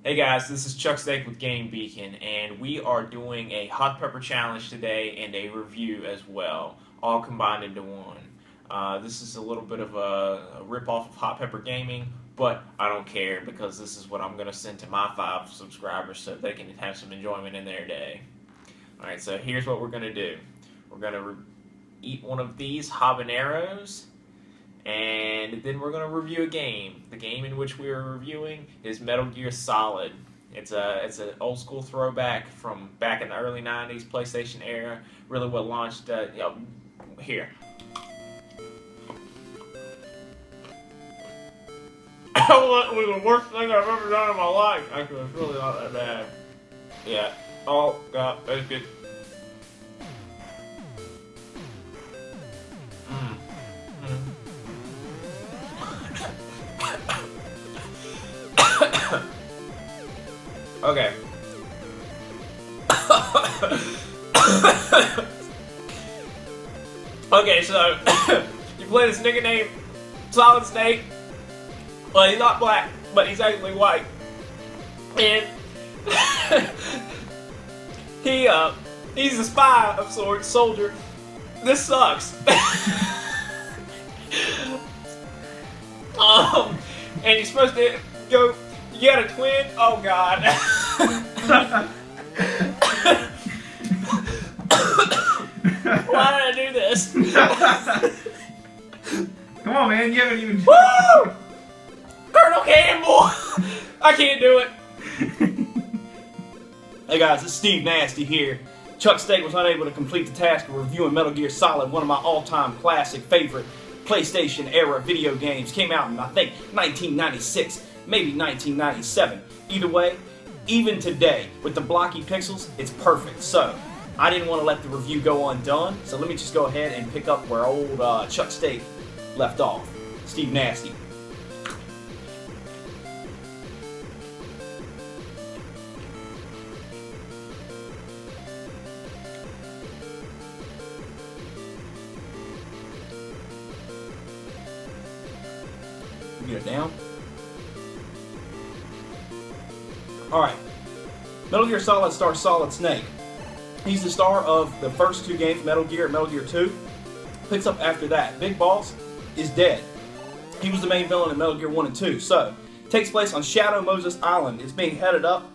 Hey guys, this is Chuck Steak with Game Beacon, and we are doing a hot pepper challenge today and a review as well, all combined into one. This is a little bit of a rip-off of Hot Pepper Gaming, but I don't care because this is what I'm going to send to my 5 subscribers so they can have some enjoyment in their day. Alright, so here's what we're going to do. We're going to eat one of these habaneros, and then we're going to review a game. The game in which we are reviewing is Metal Gear Solid. It's an old school throwback from back in the early 90s PlayStation era. Really what launched here. That was the worst thing I've ever done in my life. Actually, it's really not that bad. Yeah. Oh god, that's good. Okay. Okay, so you play this nigga named Solid Snake. Well, he's not black, but he's actually white. And he's a spy of sorts, soldier. This sucks. And you're supposed to go. You got a twin? Oh god. Why did I do this? Come on, man, you haven't even. Woo! Colonel Campbell! I can't do it. Hey guys, it's Steve Nasty here. Chuck Steak was unable to complete the task of reviewing Metal Gear Solid, one of my all-time classic favorite PlayStation era video games. Came out in, I think, 1996, maybe 1997. Either way, even today, with the blocky pixels, it's perfect. So, I didn't want to let the review go undone, so let me just go ahead and pick up where old Chuck Steak left off. Steve Nasty. Get it down. Alright. Metal Gear Solid stars Solid Snake. He's the star of the first 2 games, Metal Gear and Metal Gear 2. Picks up after that. Big Boss is dead. He was the main villain in Metal Gear 1 and 2. So, takes place on Shadow Moses Island. It's being headed up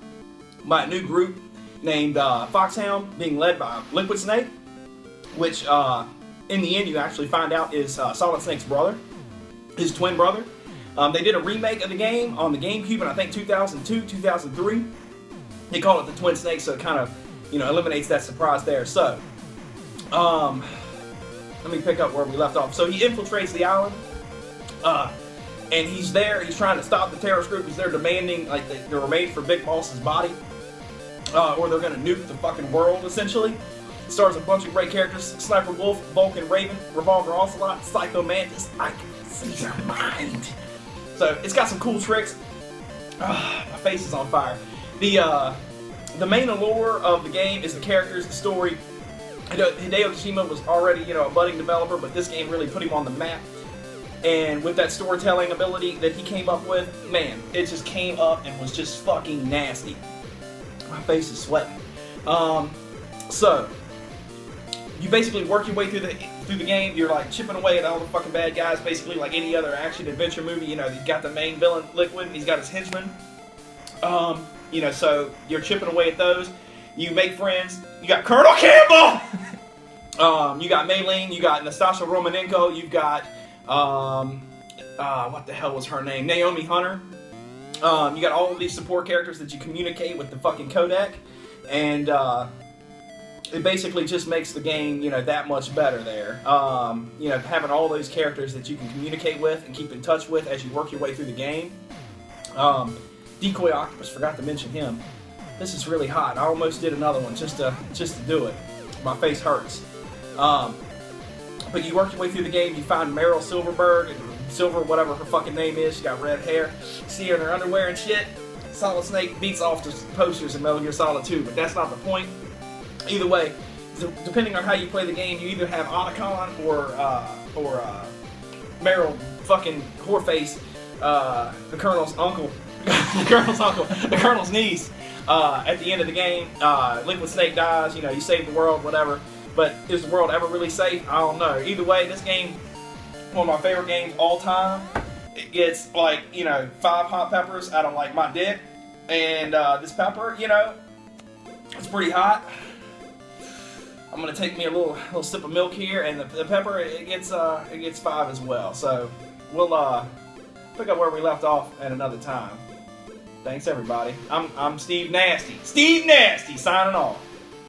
by a new group named Foxhound, being led by Liquid Snake, which in the end you actually find out is Solid Snake's brother, his twin brother. They did a remake of the game on the GameCube in I think 2002, 2003. They call it the Twin Snake, so it kind of, eliminates that surprise there. So, let me pick up where we left off. So he infiltrates the island, and he's there. He's trying to stop the terrorist group because they're demanding, like, they're made for Big Boss's body, or they're going to nuke the fucking world, essentially. It stars a bunch of great characters: Sniper Wolf, Vulcan Raven, Revolver Ocelot, Psycho Mantis. I can see your mind. So it's got some cool tricks. My face is on fire. The main allure of the game is the characters, the story. Hideo Kojima was already, a budding developer, but this game really put him on the map. And with that storytelling ability that he came up with, man, it just came up and was just fucking nasty. My face is sweating. So you basically work your way through the game. You're like chipping away at all the fucking bad guys, basically like any other action adventure movie. You've got the main villain Liquid, and he's got his henchmen. So you're chipping away at those. You make friends. You got Colonel Campbell. You got Maylene. You got Nastasha Romanenko. You've got what the hell was her name? Naomi Hunter. You got all of these support characters that you communicate with the fucking codec, and it basically just makes the game, that much better there. Having all those characters that you can communicate with and keep in touch with as you work your way through the game. Decoy Octopus, forgot to mention him. This is really hot. I almost did another one just to do it. My face hurts. But you work your way through the game, you find Meryl Silverberg, Silver, whatever her fucking name is. She got red hair. See her in her underwear and shit. Solid Snake beats off the posters in Metal Gear Solid 2, but that's not the point. Either way, depending on how you play the game, you either have Otacon or Meryl fucking Whoreface, the Colonel's uncle, the Colonel's uncle, the Colonel's niece. At the end of the game, Liquid Snake dies. You know, you save the world, whatever. But is the world ever really safe? I don't know. Either way, this game, one of my favorite games all time. It gets like, you know, 5 hot peppers out of like my dick, and this pepper, you know, it's pretty hot. I'm gonna take me a little sip of milk here, and the pepper it gets 5 as well. So we'll pick up where we left off at another time. Thanks everybody. I'm Steve Nasty. Steve Nasty signing off.